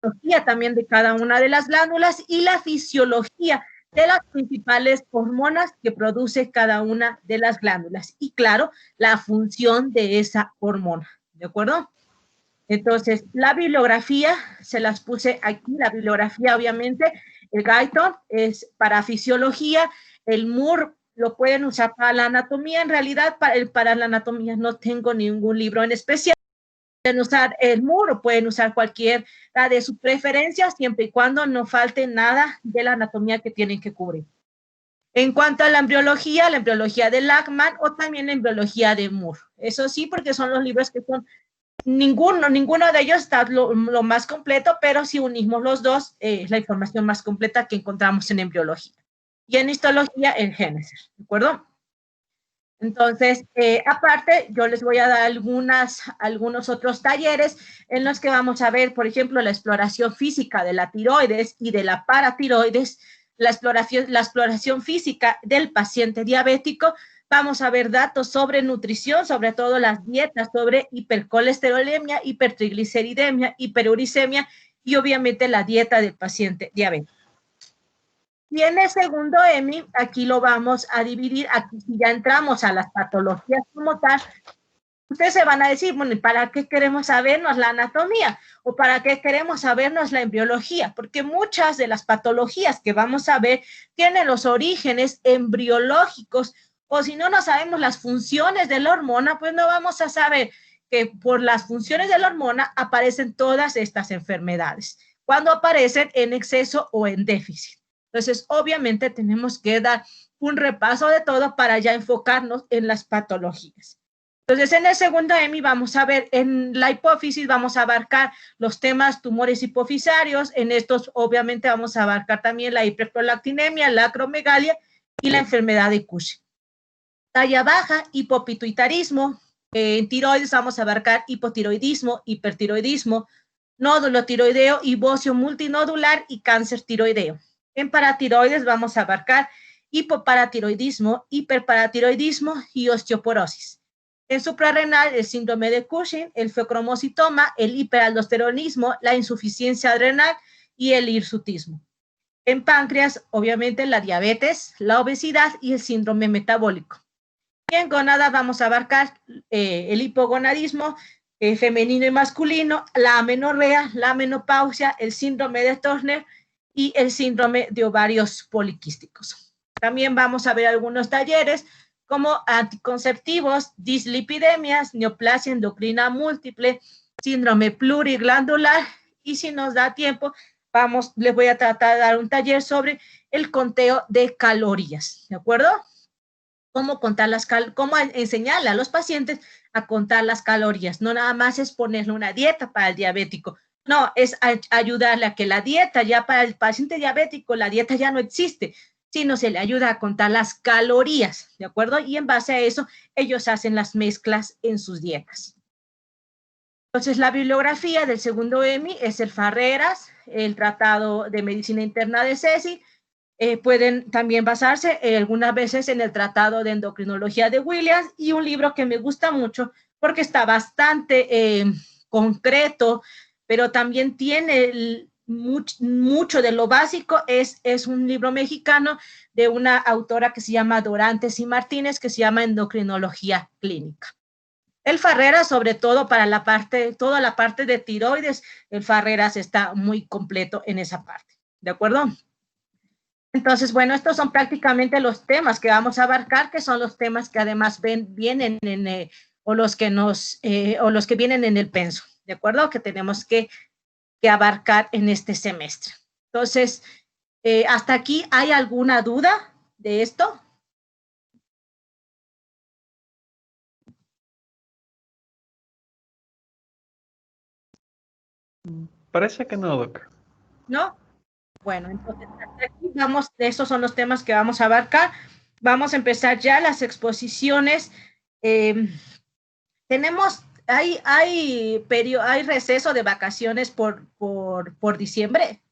biología también de cada una de las glándulas y la fisiología de las principales hormonas que produce cada una de las glándulas. Y claro, la función de esa hormona, ¿de acuerdo? Entonces, la bibliografía, se las puse aquí, la bibliografía obviamente, el Guyton es para fisiología, el Moore lo pueden usar para la anatomía, en realidad para la anatomía no tengo ningún libro en especial, pueden usar el Moore o pueden usar cualquiera de sus preferencias, siempre y cuando no falte nada de la anatomía que tienen que cubrir. En cuanto a la embriología de Lachman o también la embriología de Moore. Eso sí, porque son los libros que son ninguno de ellos está lo más completo, pero si unimos los dos, es la información más completa que encontramos en embriología. Y en histología, en Génesis, ¿de acuerdo? Entonces, aparte, yo les voy a dar algunos otros talleres en los que vamos a ver, por ejemplo, la exploración física de la tiroides y de la paratiroides, la exploración física del paciente diabético. Vamos a ver datos sobre nutrición, sobre todo las dietas, sobre hipercolesterolemia, hipertrigliceridemia, hiperuricemia y obviamente la dieta del paciente diabético. Y en el segundo EMI, aquí lo vamos a dividir, aquí si ya entramos a las patologías como tal, ustedes se van a decir, bueno, ¿para qué queremos sabernos la anatomía? ¿O para qué queremos sabernos la embriología? Porque muchas de las patologías que vamos a ver tienen los orígenes embriológicos, o si no sabemos las funciones de la hormona, pues no vamos a saber que por las funciones de la hormona aparecen todas estas enfermedades, cuando aparecen en exceso o en déficit. Entonces, obviamente tenemos que dar un repaso de todo para ya enfocarnos en las patologías. Entonces, en el segundo EMI vamos a ver, en la hipófisis vamos a abarcar los temas tumores hipofisarios, en estos obviamente vamos a abarcar también la hiperprolactinemia, la acromegalia y la enfermedad de Cushing. Talla baja, hipopituitarismo, en tiroides vamos a abarcar hipotiroidismo, hipertiroidismo, nódulo tiroideo y bocio multinodular y cáncer tiroideo. En paratiroides vamos a abarcar hipoparatiroidismo, hiperparatiroidismo y osteoporosis. En suprarrenal, el síndrome de Cushing, el feocromocitoma, el hiperaldosteronismo, la insuficiencia adrenal y el hirsutismo. En páncreas, obviamente, la diabetes, la obesidad y el síndrome metabólico. Y en gónadas vamos a abarcar el hipogonadismo femenino y masculino, la amenorrea, la menopausia, el síndrome de Turner y el síndrome de ovarios poliquísticos. También vamos a ver algunos talleres como anticonceptivos, dislipidemias, neoplasia endocrina múltiple, síndrome pluriglandular y si nos da tiempo, les voy a tratar de dar un taller sobre el conteo de calorías, ¿de acuerdo? Cómo enseñarle a los pacientes a contar las calorías. No nada más es ponerle una dieta para el diabético, no, es ayudarle a que la dieta ya para el paciente diabético, la dieta ya no existe, sino se le ayuda a contar las calorías, ¿de acuerdo? Y en base a eso, ellos hacen las mezclas en sus dietas. Entonces, la bibliografía del segundo EMI es el Farreras, el Tratado de Medicina Interna de Ceci. Pueden también basarse algunas veces en el Tratado de Endocrinología de Williams y un libro que me gusta mucho porque está bastante concreto, pero también tiene mucho de lo básico. Es un libro mexicano de una autora que se llama Dorantes y Martínez, que se llama Endocrinología Clínica. El Farreras, sobre todo para toda la parte de tiroides, el Farreras está muy completo en esa parte, ¿de acuerdo? Entonces, bueno, estos son prácticamente los temas que vamos a abarcar, que son los temas que además vienen o los que vienen en el penso, ¿de acuerdo? Que tenemos que abarcar en este semestre. Entonces, ¿hasta aquí hay alguna duda de esto? Parece que no, Doc. ¿No? Bueno, entonces hasta aquí estos son los temas que vamos a abarcar. Vamos a empezar ya las exposiciones. ¿Hay receso de vacaciones por diciembre?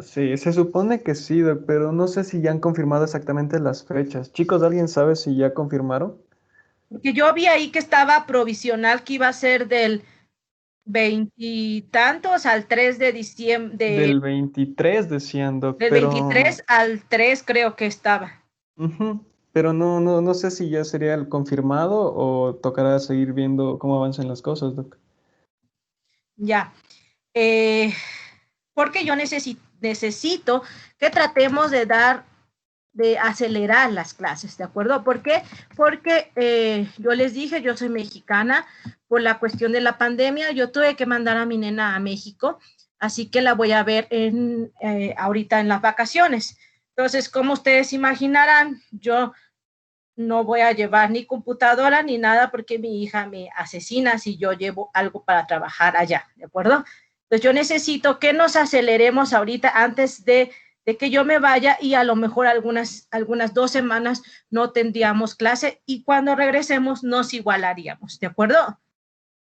Sí, se supone que sí, Doc, pero no sé si ya han confirmado exactamente las fechas. Chicos, ¿alguien sabe si ya confirmaron? Porque yo vi ahí que estaba provisional, que iba a ser del Veintitantos al 3 de diciembre, Del 23 decían, Doc, del pero, 23 al 3 creo que estaba. ujú, pero no sé si ya sería el confirmado o tocará seguir viendo cómo avanzan las cosas, Doc. Ya. Eh, Porque yo necesito que tratemos de acelerar las clases, ¿de acuerdo? ¿Por qué? Porque yo les dije, yo soy mexicana, por la cuestión de la pandemia, yo tuve que mandar a mi nena a México, así que la voy a ver ahorita en las vacaciones. Entonces, como ustedes imaginarán, yo no voy a llevar ni computadora ni nada porque mi hija me asesina si yo llevo algo para trabajar allá, ¿de acuerdo? Entonces yo necesito que nos aceleremos ahorita antes de que yo me vaya y a lo mejor algunas 2 semanas no tendríamos clase y cuando regresemos nos igualaríamos, ¿de acuerdo?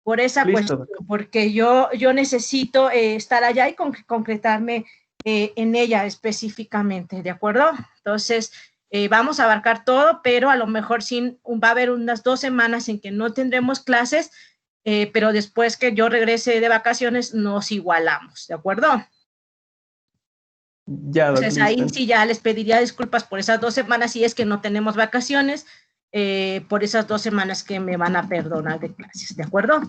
Por esa Listo, cuestión, Doc. porque yo necesito estar allá y concretarme en ella específicamente, ¿de acuerdo? Entonces, vamos a abarcar todo, pero a lo mejor sí va a haber unas 2 semanas en que no tendremos clases, pero después que yo regrese de vacaciones nos igualamos, ¿de acuerdo? Ya, Doc, Entonces listo. ahí sí ya les pediría disculpas por esas 2 semanas si es que no tenemos vacaciones, por esas 2 semanas que me van a perdonar de clases, ¿de acuerdo?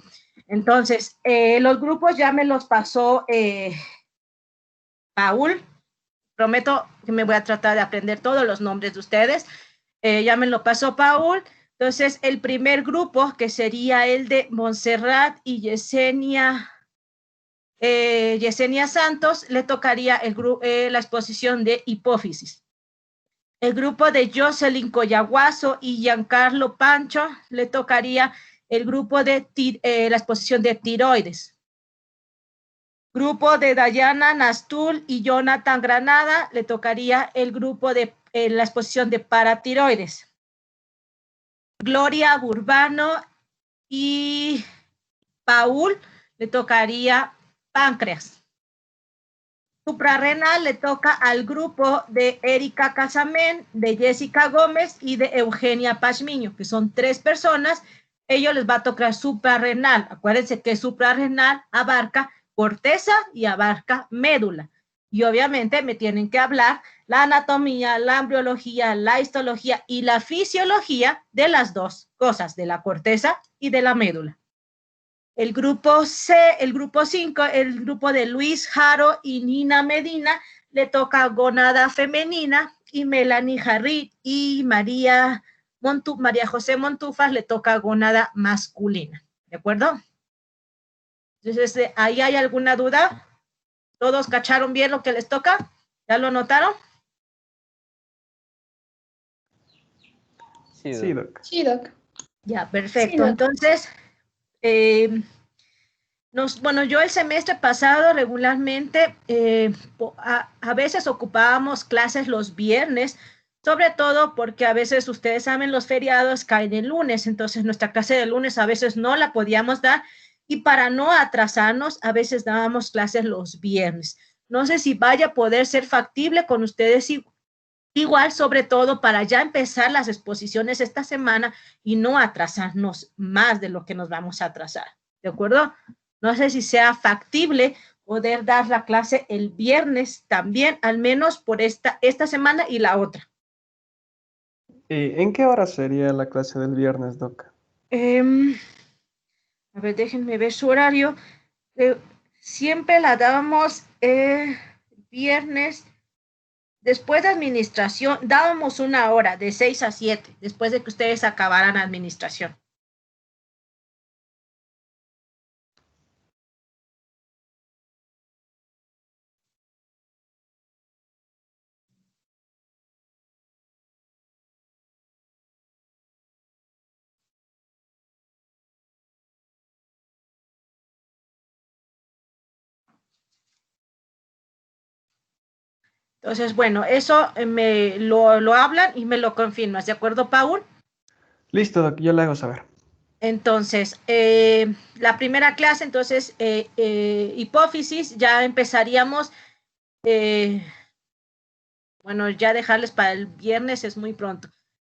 Entonces, los grupos ya me los pasó Paul. Prometo que me voy a tratar de aprender todos los nombres de ustedes. Ya me lo pasó Paul. Entonces, el primer grupo, que sería el de Montserrat y Yesenia Santos, le tocaría la exposición de hipófisis. El grupo de Jocelyn Coyaguazo y Giancarlo Pancho le tocaría el grupo de la exposición de tiroides. Grupo de Dayana Nastul y Jonathan Granada le tocaría el grupo de la exposición de paratiroides. Gloria Burbano y Paul le tocaría páncreas. Suprarrenal le toca al grupo de Erika Casamén, de Jessica Gómez y de Eugenia Pachmiño, que son 3 personas. Ellos les va a tocar suprarrenal. Acuérdense que suprarrenal abarca corteza y abarca médula. Y obviamente me tienen que hablar la anatomía, la embriología, la histología y la fisiología de las dos cosas, de la corteza y de la médula. El grupo C, el grupo 5, el grupo de Luis Jaro y Nina Medina, le toca gonada femenina, y Melanie Jarrit y María José Montufas le toca gonada masculina. ¿De acuerdo? Entonces, ¿ahí hay alguna duda? ¿Todos cacharon bien lo que les toca? ¿Ya lo notaron? Sí, Doc. Sí, Doc. Ya, perfecto. Entonces, bueno, yo el semestre pasado regularmente, a veces ocupábamos clases los viernes, sobre todo porque a veces ustedes saben los feriados caen el lunes, entonces nuestra clase de lunes a veces no la podíamos dar y para no atrasarnos a veces dábamos clases los viernes. No sé si vaya a poder ser factible con ustedes igual, sobre todo para ya empezar las exposiciones esta semana y no atrasarnos más de lo que nos vamos a atrasar. ¿De acuerdo? No sé si sea factible poder dar la clase el viernes también, al menos por esta semana y la otra. ¿En qué hora sería la clase del viernes, Doc? A ver, déjenme ver su horario. Siempre la dábamos viernes. Después de administración, dábamos 1 hora, de 6 a 7, después de que ustedes acabaran administración. Entonces, bueno, eso me lo hablan y me lo confirmas, ¿de acuerdo, Paul? Listo, Doc, yo le hago saber. Entonces, la primera clase, entonces, hipófisis, ya empezaríamos, bueno, ya dejarles para el viernes es muy pronto.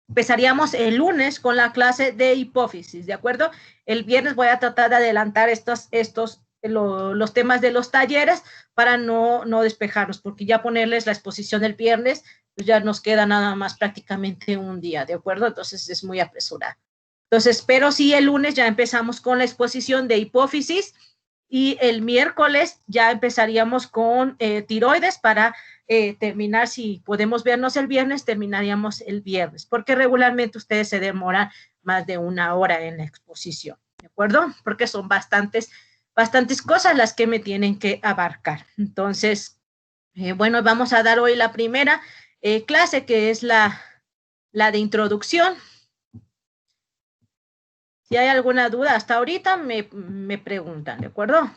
Empezaríamos el lunes con la clase de hipófisis, ¿de acuerdo? El viernes voy a tratar de adelantar estos los temas de los talleres para no despejarnos, porque ya ponerles la exposición el viernes, pues ya nos queda nada más prácticamente un día, ¿de acuerdo? Entonces es muy apresurado. Entonces, pero sí, el lunes ya empezamos con la exposición de hipófisis y el miércoles ya empezaríamos con tiroides para terminar, si podemos vernos el viernes, terminaríamos el viernes, porque regularmente ustedes se demoran más de 1 hora en la exposición, ¿de acuerdo? Porque son bastantes cosas las que me tienen que abarcar. Entonces, bueno, vamos a dar hoy la primera clase, que es la de introducción. Si hay alguna duda hasta ahorita, me preguntan, ¿de acuerdo?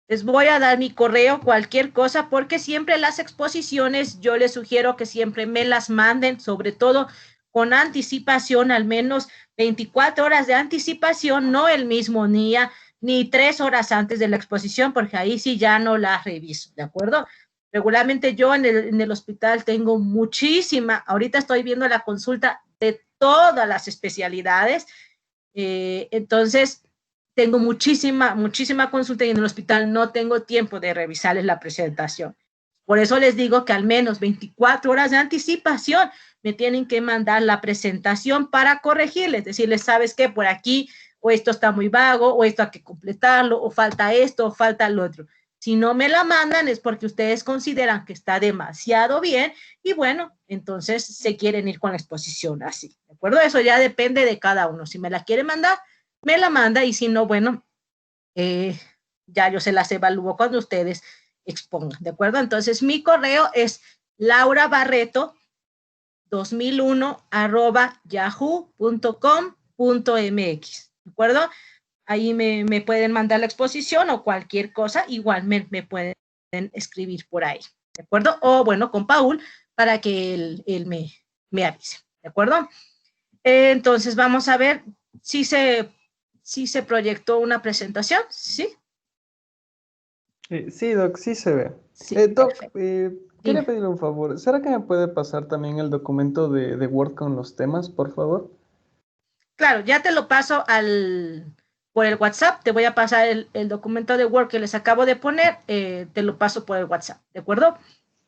Les voy a dar mi correo, cualquier cosa, porque siempre las exposiciones yo les sugiero que siempre me las manden, sobre todo con anticipación, al menos 24 horas de anticipación, no el mismo día, ni 3 horas antes de la exposición, porque ahí sí ya no la reviso, ¿de acuerdo? Regularmente yo en el hospital tengo muchísima, ahorita estoy viendo la consulta de todas las especialidades, entonces tengo muchísima consulta y en el hospital no tengo tiempo de revisarles la presentación. Por eso les digo que al menos 24 horas de anticipación me tienen que mandar la presentación para corregirles, decirles, ¿sabes qué? Por aquí, o esto está muy vago, o esto hay que completarlo, o falta esto, o falta lo otro. Si no me la mandan es porque ustedes consideran que está demasiado bien y bueno, entonces se quieren ir con la exposición así, ¿de acuerdo? Eso ya depende de cada uno. Si me la quieren mandar, me la manda y si no, bueno, ya yo se las evalúo cuando ustedes expongan, ¿de acuerdo? Entonces mi correo es laurabarreto2001@yahoo.com.mx, ¿de acuerdo? Ahí me pueden mandar la exposición o cualquier cosa, igual me pueden escribir por ahí, ¿de acuerdo? O bueno, con Paul para que él me avise, ¿de acuerdo? Entonces vamos a ver si se proyectó una presentación, ¿sí? Sí, Doc, sí se ve. Sí, Doc, perfecto. quería pedirle un favor. ¿Será que me puede pasar también el documento de Word con los temas, por favor? Claro, ya te lo paso por el WhatsApp, te voy a pasar el documento de Word que les acabo de poner, te lo paso por el WhatsApp, ¿de acuerdo?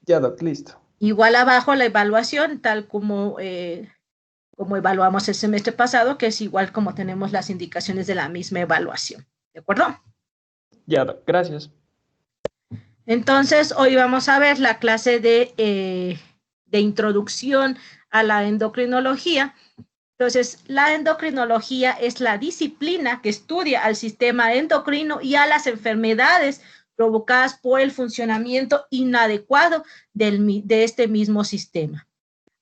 Ya, Doc, listo. Igual abajo la evaluación, tal como evaluamos el semestre pasado, que es igual como tenemos las indicaciones de la misma evaluación, ¿de acuerdo? Ya, Doc, gracias. Entonces, hoy vamos a ver la clase de introducción a la endocrinología. Entonces, la endocrinología es la disciplina que estudia al sistema endocrino y a las enfermedades provocadas por el funcionamiento inadecuado de este mismo sistema.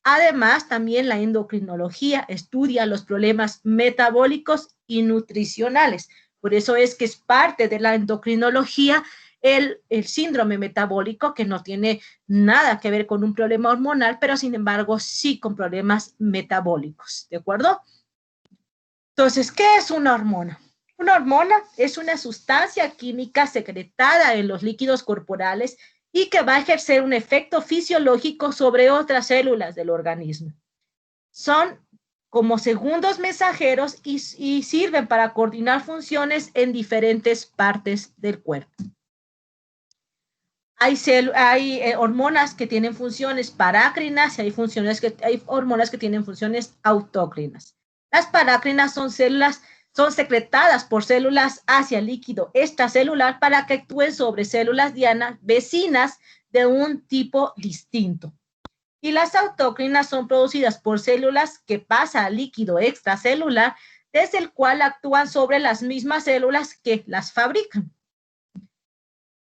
Además, también la endocrinología estudia los problemas metabólicos y nutricionales. Por eso es que es parte de la endocrinología el síndrome metabólico, que no tiene nada que ver con un problema hormonal, pero sin embargo sí con problemas metabólicos, ¿de acuerdo? Entonces, ¿qué es una hormona? Una hormona es una sustancia química secretada en los líquidos corporales y que va a ejercer un efecto fisiológico sobre otras células del organismo. Son como segundos mensajeros y sirven para coordinar funciones en diferentes partes del cuerpo. Hay hormonas que tienen funciones parácrinas y hay hormonas que tienen funciones autócrinas. Las parácrinas son secretadas por células hacia el líquido extracelular para que actúen sobre células dianas vecinas de un tipo distinto. Y las autócrinas son producidas por células que pasan al líquido extracelular, desde el cual actúan sobre las mismas células que las fabrican.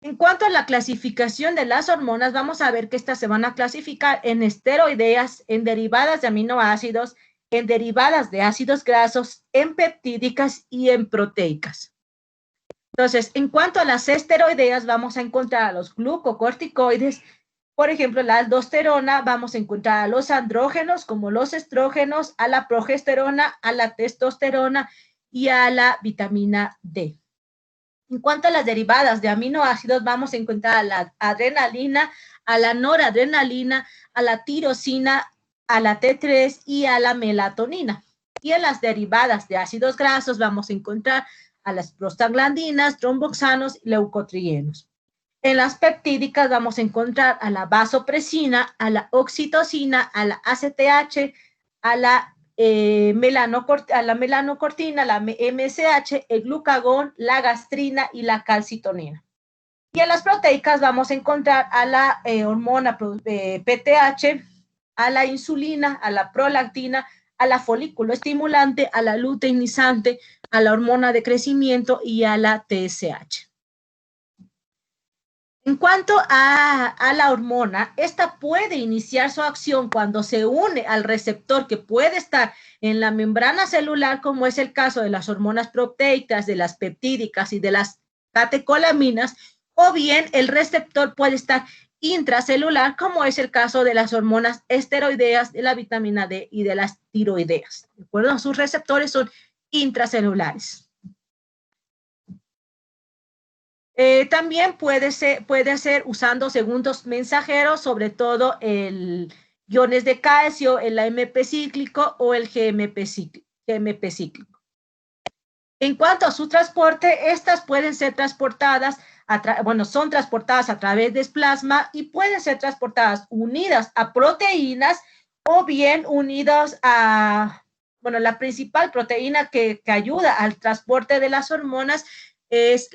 En cuanto a la clasificación de las hormonas, vamos a ver que estas se van a clasificar en esteroideas, en derivadas de aminoácidos, en derivadas de ácidos grasos, en peptídicas y en proteicas. Entonces, en cuanto a las esteroideas, vamos a encontrar a los glucocorticoides, por ejemplo, la aldosterona, vamos a encontrar a los andrógenos como los estrógenos, a la progesterona, a la testosterona y a la vitamina D. En cuanto a las derivadas de aminoácidos, vamos a encontrar a la adrenalina, a la noradrenalina, a la tirosina, a la T3 y a la melatonina. Y en las derivadas de ácidos grasos vamos a encontrar a las prostaglandinas, tromboxanos y leucotrienos. En las peptídicas vamos a encontrar a la vasopresina, a la oxitocina, a la ACTH, a la melanocortina, la MSH, el glucagón, la gastrina y la calcitonina. Y en las proteicas vamos a encontrar a la hormona PTH, a la insulina, a la prolactina, a la folículo estimulante, a la luteinizante, a la hormona de crecimiento y a la TSH. En cuanto a la hormona, esta puede iniciar su acción cuando se une al receptor que puede estar en la membrana celular, como es el caso de las hormonas proteicas, de las peptídicas y de las catecolaminas, o bien el receptor puede estar intracelular, como es el caso de las hormonas esteroideas, de la vitamina D y de las tiroideas. ¿De acuerdo? Sus receptores son intracelulares. También puede ser usando segundos mensajeros, sobre todo el iones de calcio, el AMP cíclico o el GMP cíclico. En cuanto a su transporte, estas pueden ser transportadas, son transportadas a través del plasma y pueden ser transportadas unidas a proteínas o bien unidas a, la principal proteína que ayuda al transporte de las hormonas es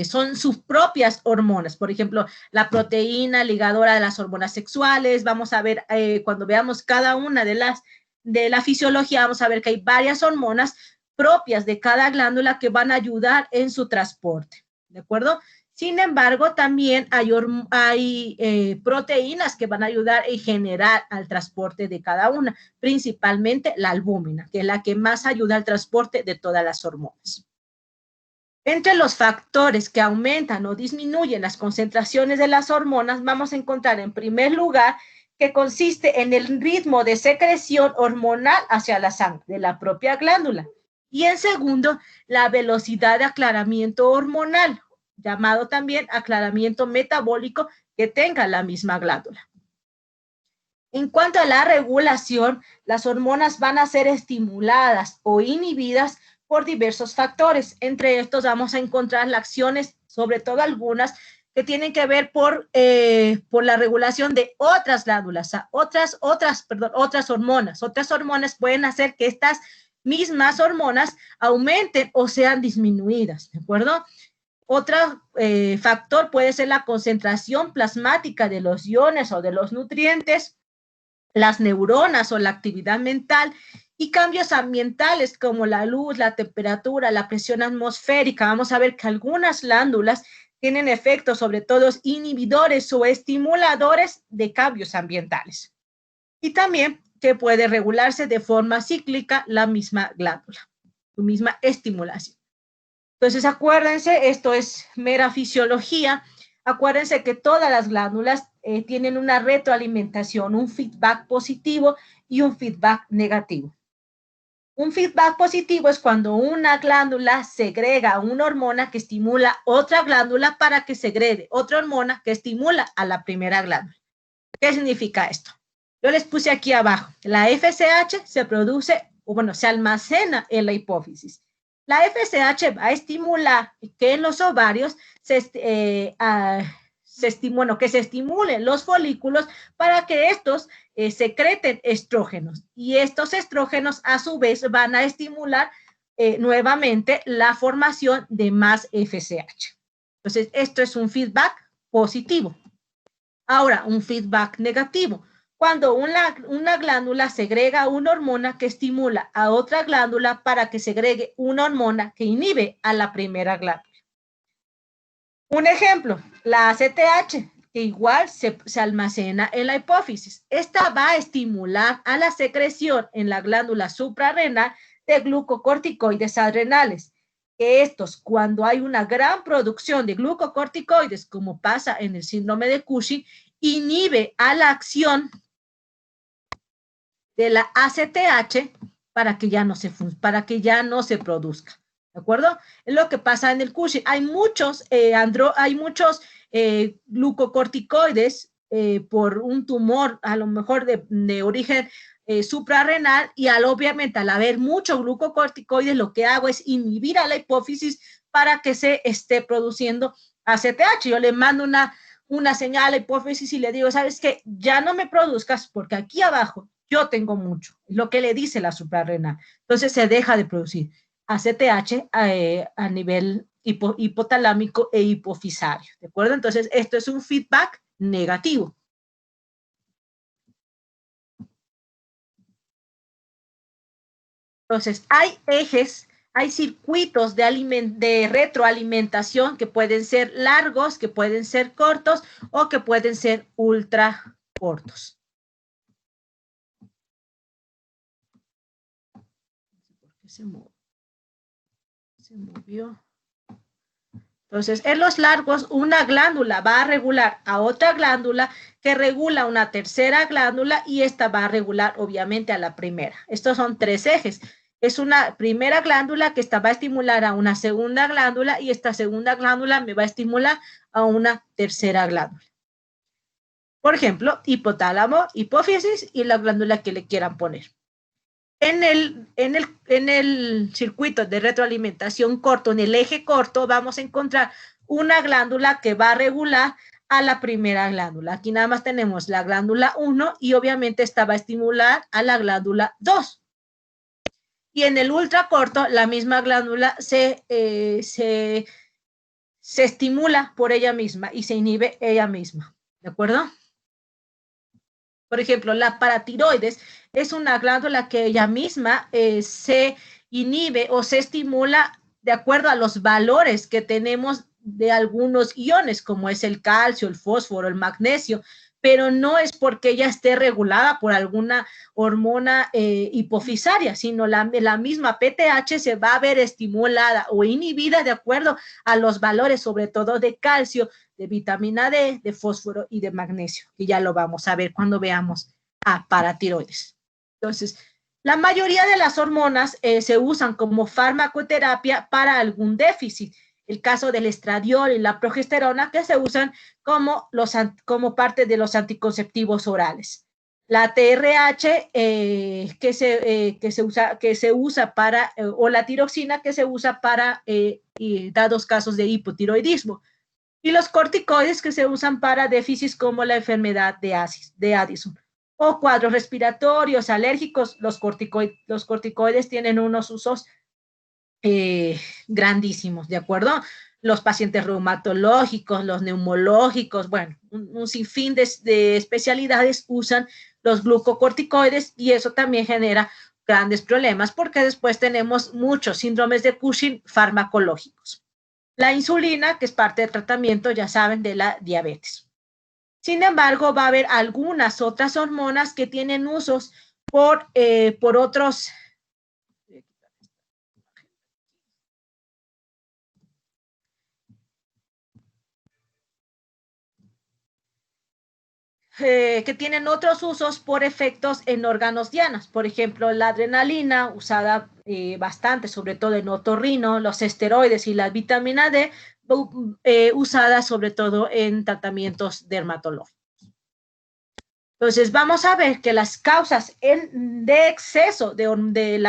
son sus propias hormonas. Por ejemplo, la proteína ligadora de las hormonas sexuales. Vamos a ver, cuando veamos cada una de la fisiología, vamos a ver que hay varias hormonas propias de cada glándula que van a ayudar en su transporte, ¿de acuerdo? Sin embargo, también hay proteínas que van a ayudar en generar al transporte de cada una, principalmente la albúmina, que es la que más ayuda al transporte de todas las hormonas. Entre los factores que aumentan o disminuyen las concentraciones de las hormonas, vamos a encontrar en primer lugar que consiste en el ritmo de secreción hormonal hacia la sangre de la propia glándula. Y en segundo, la velocidad de aclaramiento hormonal, llamado también aclaramiento metabólico, que tenga la misma glándula. En cuanto a la regulación, las hormonas van a ser estimuladas o inhibidas por diversos factores. Entre estos vamos a encontrar las acciones, sobre todo algunas, que tienen que ver por la regulación de otras glándulas, otras hormonas. Otras hormonas pueden hacer que estas mismas hormonas aumenten o sean disminuidas, ¿de acuerdo? Otro factor puede ser la concentración plasmática de los iones o de los nutrientes, las neuronas o la actividad mental, y cambios ambientales como la luz, la temperatura, la presión atmosférica. Vamos a ver que algunas glándulas tienen efectos, sobre todo inhibidores o estimuladores de cambios ambientales. Y también que puede regularse de forma cíclica la misma glándula, su misma estimulación. Entonces, acuérdense, esto es mera fisiología. Acuérdense que todas las glándulas tienen una retroalimentación, un feedback positivo y un feedback negativo. Un feedback positivo es cuando una glándula segrega una hormona que estimula otra glándula para que segregue otra hormona que estimula a la primera glándula. ¿Qué significa esto? Yo les puse aquí abajo. La FSH se produce, se almacena en la hipófisis. La FSH va a estimular que en los ovarios que se estimulen los folículos para que estos secreten estrógenos, y estos estrógenos a su vez van a estimular nuevamente la formación de más FSH. Entonces, esto es un feedback positivo. Ahora, un feedback negativo. Cuando una glándula segrega una hormona que estimula a otra glándula para que segregue una hormona que inhibe a la primera glándula. Un ejemplo, la ACTH, que igual se almacena en la hipófisis. Esta va a estimular a la secreción en la glándula suprarrenal de glucocorticoides adrenales. Estos, cuando hay una gran producción de glucocorticoides, como pasa en el síndrome de Cushing, inhibe a la acción de la ACTH para que ya no se produzca. ¿De acuerdo? Es lo que pasa en el Cushing. Hay muchos glucocorticoides por un tumor, a lo mejor de origen suprarrenal y obviamente al haber mucho glucocorticoides lo que hago es inhibir a la hipófisis para que se esté produciendo ACTH. Yo le mando una señal a la hipófisis y le digo, ¿sabes qué? Ya no me produzcas porque aquí abajo yo tengo mucho, lo que le dice la suprarrenal. Entonces se deja de producir ACTH a nivel hipotalámico e hipofisario, ¿de acuerdo? Entonces esto es un feedback negativo. Entonces, hay ejes, hay circuitos de retroalimentación que pueden ser largos, que pueden ser cortos o que pueden ser ultra cortos. ¿Por qué se movió? Entonces, en los largos, una glándula va a regular a otra glándula que regula una tercera glándula y esta va a regular, obviamente, a la primera. Estos son tres ejes. Es una primera glándula que esta va a estimular a una segunda glándula y esta segunda glándula me va a estimular a una tercera glándula. Por ejemplo, hipotálamo, hipófisis y la glándula que le quieran poner. En el circuito de retroalimentación corto, en el eje corto, vamos a encontrar una glándula que va a regular a la primera glándula. Aquí nada más tenemos la glándula 1 y obviamente esta va a estimular a la glándula 2. Y en el ultracorto, la misma glándula se estimula por ella misma y se inhibe ella misma. ¿De acuerdo? Por ejemplo, la paratiroides es una glándula que ella misma se inhibe o se estimula de acuerdo a los valores que tenemos de algunos iones, como es el calcio, el fósforo, el magnesio, pero no es porque ella esté regulada por alguna hormona hipofisaria, sino la misma PTH se va a ver estimulada o inhibida de acuerdo a los valores, sobre todo de calcio, de vitamina D, de fósforo y de magnesio, que ya lo vamos a ver cuando veamos a paratiroides. Entonces, la mayoría de las hormonas se usan como farmacoterapia para algún déficit. El caso del estradiol y la progesterona que se usan como parte de los anticonceptivos orales. La TRH que se usa para, o la tiroxina que se usa para dados casos de hipotiroidismo. Y los corticoides que se usan para déficits como la enfermedad de Addison. O cuadros respiratorios, alérgicos, los corticoides tienen unos usos grandísimos, ¿de acuerdo? Los pacientes reumatológicos, los neumológicos, bueno, un sinfín de especialidades usan los glucocorticoides y eso también genera grandes problemas porque después tenemos muchos síndromes de Cushing farmacológicos. La insulina, que es parte del tratamiento, ya saben, de la diabetes. Sin embargo, va a haber algunas otras hormonas que tienen usos por otros que tienen otros usos por efectos en órganos dianas. Por ejemplo, la adrenalina, usada bastante, sobre todo en otorrino, los esteroides y la vitamina D, usada sobre todo en tratamientos dermatológicos. Entonces, vamos a ver que las causas de exceso de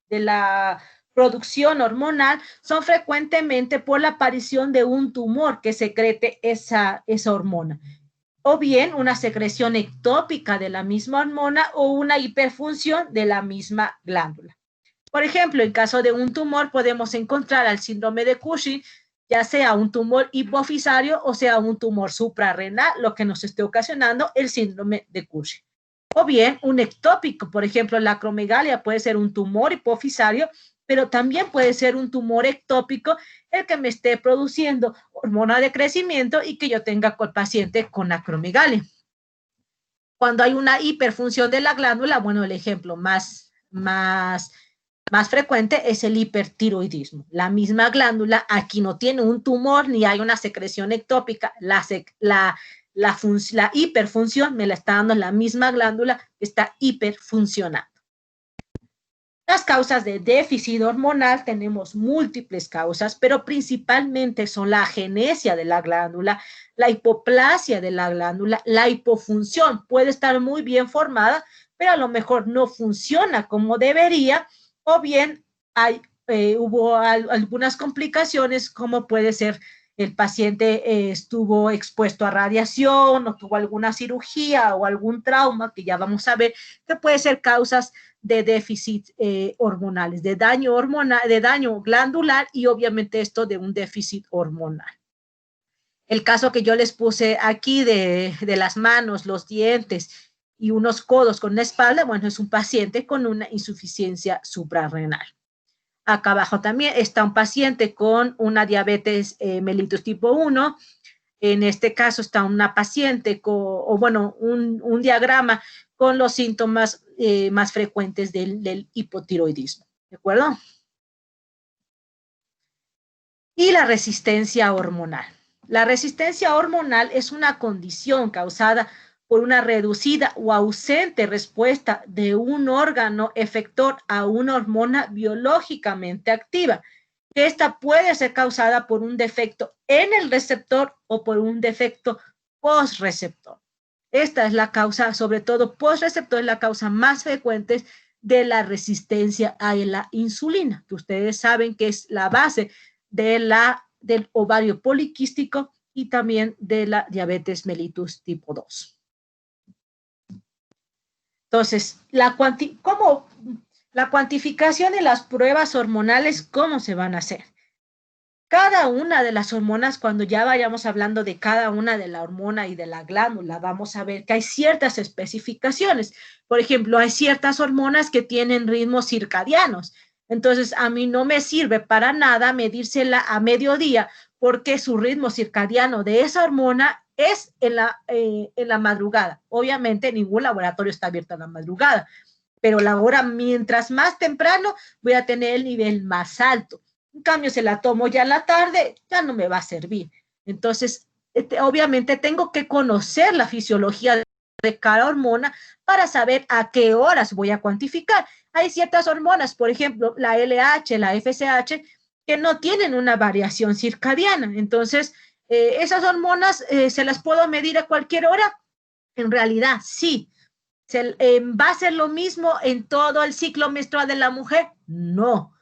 la producción hormonal son frecuentemente por la aparición de un tumor que secrete esa hormona, o bien una secreción ectópica de la misma hormona o una hiperfunción de la misma glándula. Por ejemplo, en caso de un tumor podemos encontrar al síndrome de Cushing, ya sea un tumor hipofisario o sea un tumor suprarrenal, lo que nos esté ocasionando el síndrome de Cushing. O bien un ectópico, por ejemplo, la acromegalia puede ser un tumor hipofisario, pero también puede ser un tumor ectópico el que me esté produciendo hormona de crecimiento y que yo tenga con paciente con acromegalia. Cuando hay una hiperfunción de la glándula, bueno, el ejemplo más frecuente es el hipertiroidismo. La misma glándula aquí no tiene un tumor ni hay una secreción ectópica. La hiperfunción me la está dando la misma glándula que está hiperfuncionando. Las causas de déficit hormonal tenemos múltiples causas, pero principalmente son la agenesia de la glándula, la hipoplasia de la glándula, la hipofunción puede estar muy bien formada, pero a lo mejor no funciona como debería, o bien hubo algunas complicaciones, como puede ser el paciente estuvo expuesto a radiación o tuvo alguna cirugía o algún trauma, que ya vamos a ver que puede ser causas de déficit hormonales, de daño hormonal, de daño glandular, y obviamente esto de un déficit hormonal. El caso que yo les puse aquí de las manos, los dientes y unos codos con la espalda, bueno, es un paciente con una insuficiencia suprarrenal. Acá abajo también está un paciente con una diabetes mellitus tipo 1. En este caso está una paciente un diagrama con los síntomas más frecuentes del hipotiroidismo. ¿De acuerdo? Y la resistencia hormonal. La resistencia hormonal es una condición causada por una reducida o ausente respuesta de un órgano efector a una hormona biológicamente activa. Esta puede ser causada por un defecto en el receptor o por un defecto postreceptor. Esta es la causa, sobre todo postreceptor, es la causa más frecuente de la resistencia a la insulina, que ustedes saben que es la base del ovario poliquístico y también de la diabetes mellitus tipo 2. Entonces, la cuantificación de las pruebas hormonales, ¿cómo se van a hacer? Cada una de las hormonas, cuando ya vayamos hablando de cada una de la hormona y de la glándula, vamos a ver que hay ciertas especificaciones. Por ejemplo, hay ciertas hormonas que tienen ritmos circadianos. Entonces, a mí no me sirve para nada medírsela a mediodía, porque su ritmo circadiano de esa hormona es en la madrugada. Obviamente, ningún laboratorio está abierto en la madrugada, pero la hora, mientras más temprano, voy a tener el nivel más alto. En cambio, si la tomo ya en la tarde, ya no me va a servir. Entonces, obviamente tengo que conocer la fisiología de cada hormona para saber a qué horas voy a cuantificar. Hay ciertas hormonas, por ejemplo, la LH, la FSH, que no tienen una variación circadiana. Entonces, esas hormonas se las puedo medir a cualquier hora. En realidad, sí. ¿Va a ser lo mismo en todo el ciclo menstrual de la mujer? No.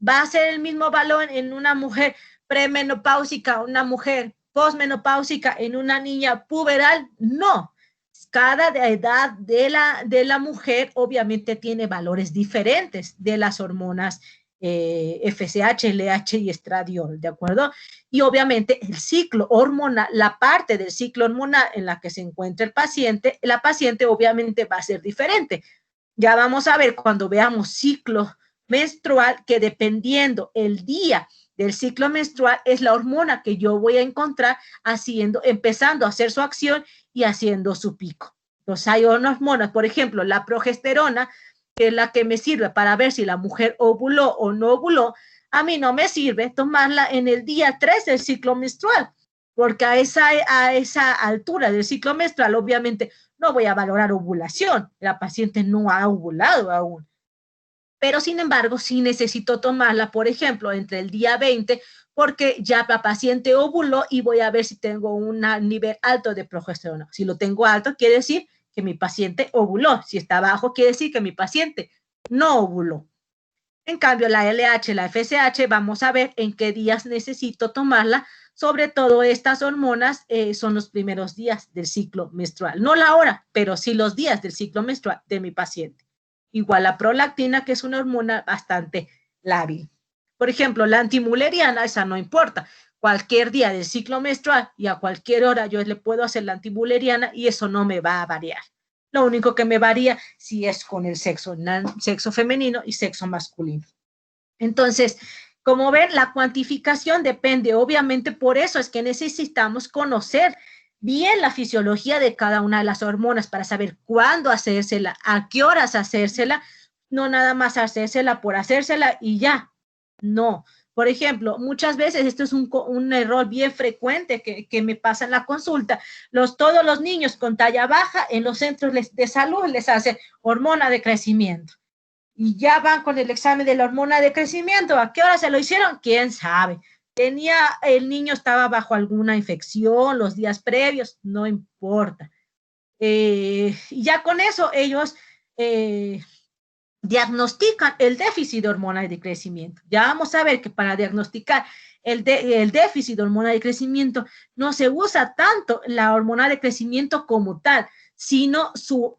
¿Va a ser el mismo valor en una mujer premenopáusica, una mujer posmenopáusica, en una niña puberal? No. Cada edad de la mujer obviamente tiene valores diferentes de las hormonas FSH, LH y estradiol, ¿de acuerdo? Y obviamente el ciclo hormonal, la parte del ciclo hormonal en la que se encuentra la paciente obviamente va a ser diferente. Ya vamos a ver cuando veamos ciclo menstrual que dependiendo el día del ciclo menstrual es la hormona que yo voy a encontrar empezando a hacer su acción y haciendo su pico. Entonces hay hormonas, por ejemplo, la progesterona, que es la que me sirve para ver si la mujer ovuló o no ovuló. A mí no me sirve tomarla en el día 3 del ciclo menstrual, porque a esa altura del ciclo menstrual obviamente no voy a valorar ovulación, la paciente no ha ovulado aún. Pero sin embargo, sí necesito tomarla, por ejemplo, entre el día 20, porque ya la paciente ovuló y voy a ver si tengo un nivel alto de progesterona. Si lo tengo alto, quiere decir que mi paciente ovuló. Si está bajo, quiere decir que mi paciente no ovuló. En cambio, la LH, la FSH, vamos a ver en qué días necesito tomarla. Sobre todo estas hormonas son los primeros días del ciclo menstrual. No la hora, pero sí los días del ciclo menstrual de mi paciente. Igual la prolactina, que es una hormona bastante lábil. Por ejemplo, la antimuleriana, esa no importa. Cualquier día del ciclo menstrual y a cualquier hora yo le puedo hacer la antimuleriana y eso no me va a variar. Lo único que me varía si es con el sexo femenino y sexo masculino. Entonces, como ven, la cuantificación depende, obviamente, por eso es que necesitamos conocer bien la fisiología de cada una de las hormonas para saber cuándo hacérsela, a qué horas hacérsela, no nada más hacérsela por hacérsela y ya, no. Por ejemplo, muchas veces esto es un error bien frecuente que me pasa en la consulta. Todos los niños con talla baja en los centros de salud les hacen hormona de crecimiento. Y ya van con el examen de la hormona de crecimiento. ¿A qué hora se lo hicieron? ¿Quién sabe? El niño estaba bajo alguna infección los días previos, no importa. Y ya con eso ellos diagnostican el déficit de hormona de crecimiento. Ya vamos a ver que para diagnosticar el déficit de hormona de crecimiento no se usa tanto la hormona de crecimiento como tal, sino su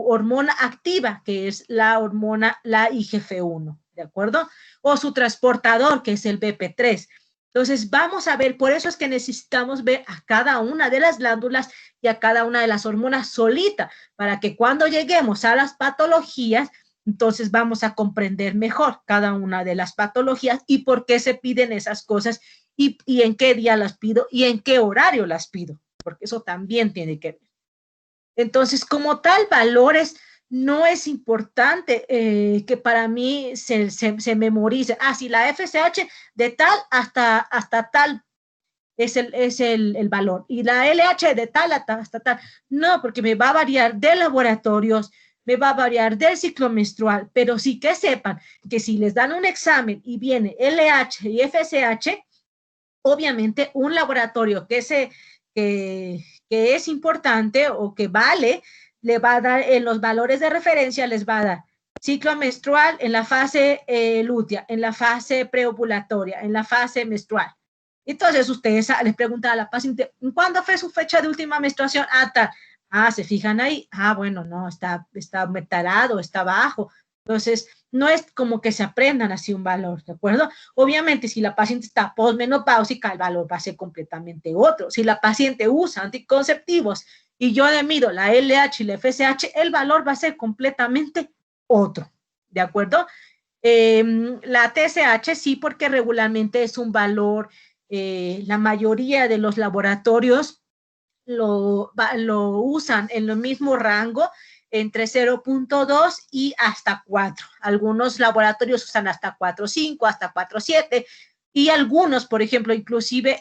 hormona activa, que es la hormona, la IGF-1, ¿de acuerdo? O su transportador, que es el BP3. Entonces, vamos a ver, por eso es que necesitamos ver a cada una de las glándulas y a cada una de las hormonas solita, para que cuando lleguemos a las patologías, entonces vamos a comprender mejor cada una de las patologías y por qué se piden esas cosas y en qué día las pido y en qué horario las pido, porque eso también tiene que ver. Entonces, como tal, valores no es importante que para mí se memorice. Ah, si la FSH de tal hasta tal es el valor. Y la LH de tal hasta tal. No, porque me va a variar de laboratorios, me va a variar del ciclo menstrual, pero sí que sepan que si les dan un examen y viene LH y FSH, obviamente un laboratorio que es importante o que vale, le va a dar en los valores de referencia, les va a dar ciclo menstrual en la fase lútea, en la fase preovulatoria, en la fase menstrual. Entonces ustedes les preguntan a la paciente, ¿cuándo fue su fecha de última menstruación? Ah, tal. Ah, se fijan ahí. Ah, bueno, no, está metalado, está bajo. Entonces, no es como que se aprendan así un valor, ¿de acuerdo? Obviamente, si la paciente está posmenopáusica, el valor va a ser completamente otro. Si la paciente usa anticonceptivos y yo le mido la LH y la FSH, el valor va a ser completamente otro, ¿de acuerdo? La TSH sí, porque regularmente es un valor, la mayoría de los laboratorios lo usan en el mismo rango, entre 0.2 y hasta 4. Algunos laboratorios usan hasta 4.5, hasta 4.7 y algunos, por ejemplo, inclusive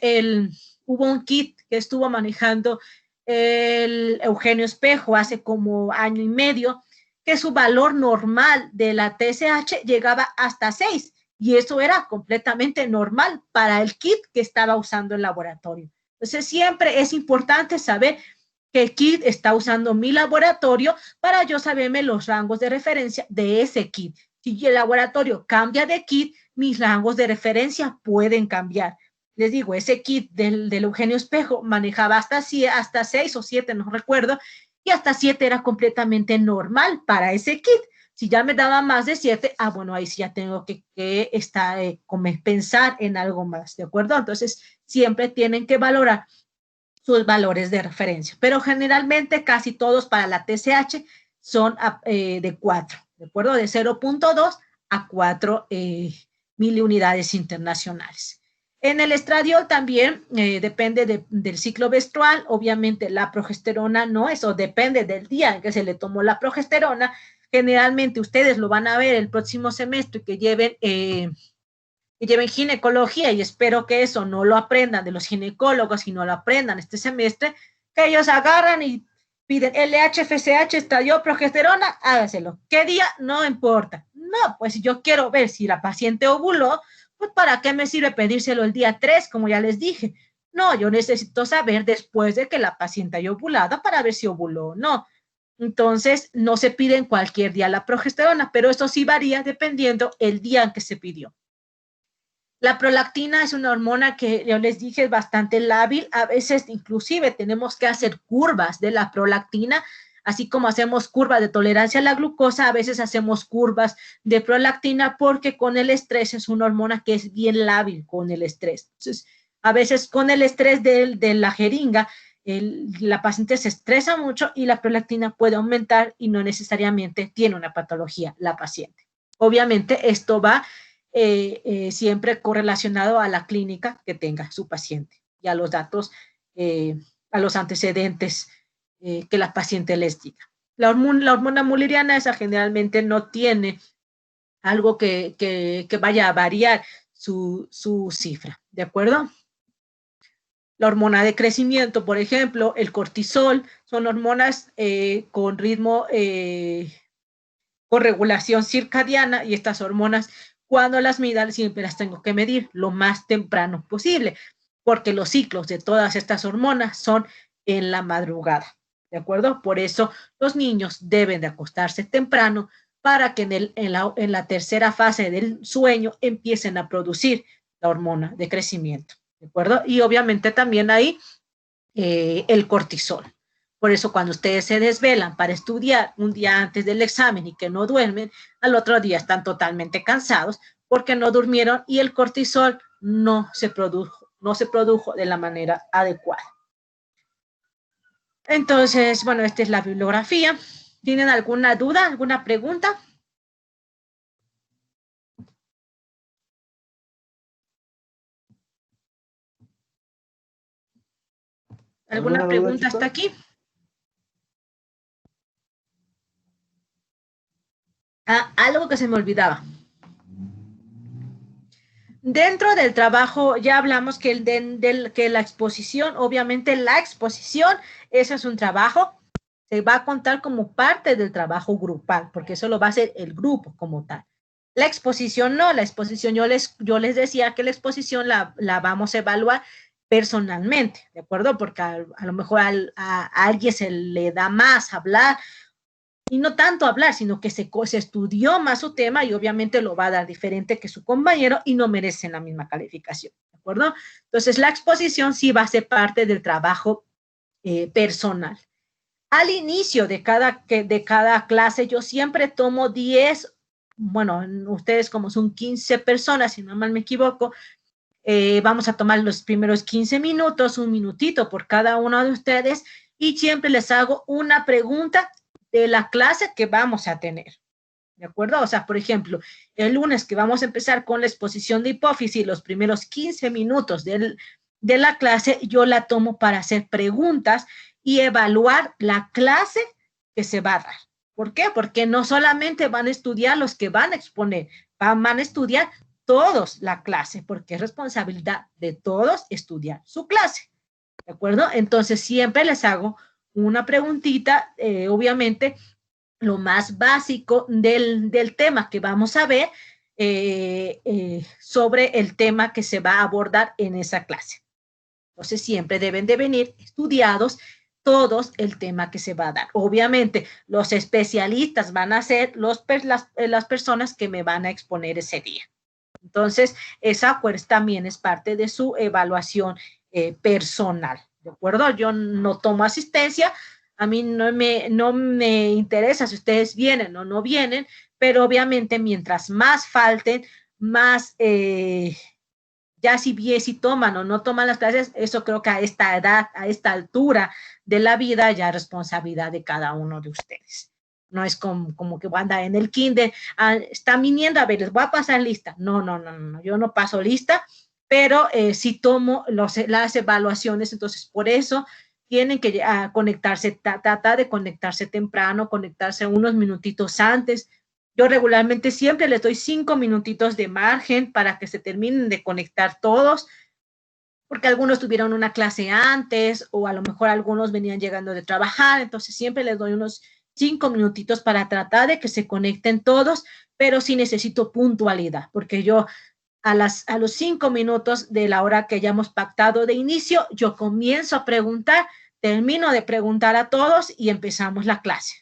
hubo un kit que estuvo manejando el Eugenio Espejo hace como año y medio, que su valor normal de la TSH llegaba hasta 6 y eso era completamente normal para el kit que estaba usando el laboratorio. Entonces siempre es importante saber qué kit está usando mi laboratorio para yo saberme los rangos de referencia de ese kit. Si el laboratorio cambia de kit, mis rangos de referencia pueden cambiar. Les digo, ese kit del Eugenio Espejo manejaba hasta 6 o 7, no recuerdo, y hasta 7 era completamente normal para ese kit. Si ya me daba más de 7, bueno, ahí sí ya tengo que pensar en algo más, ¿de acuerdo? Entonces, siempre tienen que valorar sus valores de referencia, pero generalmente casi todos para la TSH son de 4, ¿de acuerdo? De 0.2 a 4 miliunidades internacionales. En el estradiol también depende del ciclo menstrual, obviamente la progesterona no, eso depende del día en que se le tomó la progesterona. Generalmente ustedes lo van a ver el próximo semestre que lleven ginecología, y espero que eso no lo aprendan de los ginecólogos y no lo aprendan este semestre, que ellos agarran y piden LH, FSH, estradiol, progesterona, hágaselo. ¿Qué día? No importa. No, pues si yo quiero ver si la paciente ovuló, pues ¿para qué me sirve pedírselo el día 3, como ya les dije? No, yo necesito saber después de que la paciente haya ovulado para ver si ovuló o no. Entonces, no se pide en cualquier día la progesterona, pero eso sí varía dependiendo el día en que se pidió. La prolactina es una hormona que yo les dije es bastante lábil. A veces inclusive tenemos que hacer curvas de la prolactina, así como hacemos curvas de tolerancia a la glucosa, a veces hacemos curvas de prolactina porque con el estrés es una hormona que es bien lábil con el estrés. Entonces, a veces con el estrés de la jeringa, la paciente se estresa mucho y la prolactina puede aumentar y no necesariamente tiene una patología la paciente. Obviamente esto va siempre correlacionado a la clínica que tenga su paciente y a los datos, a los antecedentes que la paciente les diga. La hormona mulleriana, esa generalmente no tiene algo que vaya a variar su cifra, ¿de acuerdo? La hormona de crecimiento, por ejemplo, el cortisol, son hormonas con ritmo, con regulación circadiana, y estas hormonas, cuando las mida, siempre las tengo que medir lo más temprano posible, porque los ciclos de todas estas hormonas son en la madrugada. ¿de acuerdo? Por eso los niños deben de acostarse temprano para que en la tercera fase del sueño empiecen a producir la hormona de crecimiento, ¿de acuerdo? Y obviamente también hay el cortisol. Por eso cuando ustedes se desvelan para estudiar un día antes del examen y que no duermen, al otro día están totalmente cansados porque no durmieron y el cortisol no se produjo de la manera adecuada. Entonces, bueno, esta es la bibliografía. ¿Tienen alguna duda, alguna pregunta? ¿Alguna pregunta hasta aquí? Ah, algo que se me olvidaba. Dentro del trabajo ya hablamos que, que la exposición, obviamente la exposición, ese es un trabajo, se va a contar como parte del trabajo grupal, porque eso lo va a hacer el grupo como tal. La exposición no, la exposición yo les decía que la exposición la vamos a evaluar personalmente, ¿de acuerdo? Porque a lo mejor a alguien se le da más hablar, y no tanto hablar, sino que se estudió más su tema y obviamente lo va a dar diferente que su compañero y no merecen la misma calificación, ¿de acuerdo? Entonces, la exposición sí va a ser parte del trabajo personal. Al inicio de cada clase, yo siempre tomo 10, bueno, ustedes como son 15 personas, si no mal me equivoco, vamos a tomar los primeros 15 minutos, un minutito por cada uno de ustedes, y siempre les hago una pregunta de la clase que vamos a tener. ¿De acuerdo? O sea, por ejemplo, el lunes que vamos a empezar con la exposición de hipófisis, los primeros 15 minutos de la clase, yo la tomo para hacer preguntas y evaluar la clase que se va a dar. ¿Por qué? Porque no solamente van a estudiar los que van a exponer, van a estudiar todos la clase, porque es responsabilidad de todos estudiar su clase. ¿De acuerdo? Entonces, siempre les hago una preguntita, obviamente, lo más básico del tema que vamos a ver sobre el tema que se va a abordar en esa clase. Entonces, siempre deben de venir estudiados todos el tema que se va a dar. Obviamente, los especialistas van a ser las personas que me van a exponer ese día. Entonces, esa pues también es parte de su evaluación personal, ¿de acuerdo? Yo no tomo asistencia, a mí no me interesa si ustedes vienen o no vienen, pero obviamente mientras más falten, más, ya si toman o no toman las clases, eso creo que a esta edad, a esta altura de la vida, ya es responsabilidad de cada uno de ustedes. No es como que anda en el kinder, están viniendo, a ver, les voy a pasar lista. No, yo no paso lista, pero sí tomo las evaluaciones, entonces por eso tienen que conectarse, tratar de conectarse temprano, conectarse unos minutitos antes. Yo regularmente siempre les doy 5 minutitos de margen para que se terminen de conectar todos, porque algunos tuvieron una clase antes o a lo mejor algunos venían llegando de trabajar, entonces siempre les doy unos 5 minutitos para tratar de que se conecten todos, pero sí necesito puntualidad, porque yo a los 5 minutos de la hora que hayamos pactado de inicio, yo comienzo a preguntar, termino de preguntar a todos y empezamos la clase.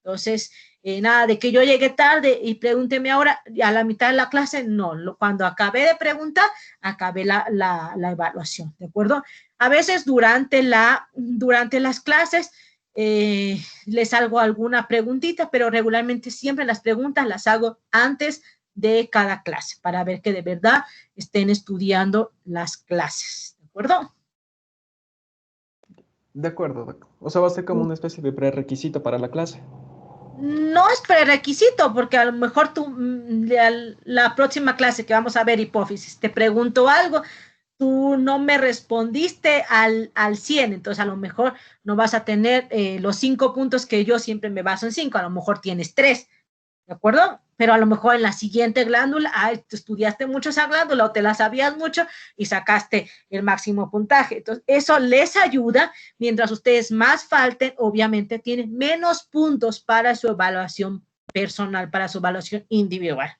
Entonces, nada de que yo llegue tarde y pregúnteme ahora a la mitad de la clase, no, cuando acabé de preguntar, acabé la evaluación, ¿de acuerdo? A veces durante las clases les hago alguna preguntita, pero regularmente siempre las preguntas las hago antes de cada clase para ver que de verdad estén estudiando las clases, ¿de acuerdo? De acuerdo, Doc. O sea, va a ser como una especie de prerequisito para la clase. No es prerequisito, porque a lo mejor tú, la próxima clase que vamos a ver hipófisis, te pregunto algo, tú no me respondiste al 100, entonces a lo mejor no vas a tener los 5 puntos que yo siempre me baso en 5, a lo mejor tienes 3, ¿de acuerdo? Pero a lo mejor en la siguiente glándula, estudiaste mucho esa glándula o te la sabías mucho y sacaste el máximo puntaje. Entonces, eso les ayuda. Mientras ustedes más falten, obviamente tienen menos puntos para su evaluación personal, para su evaluación individual.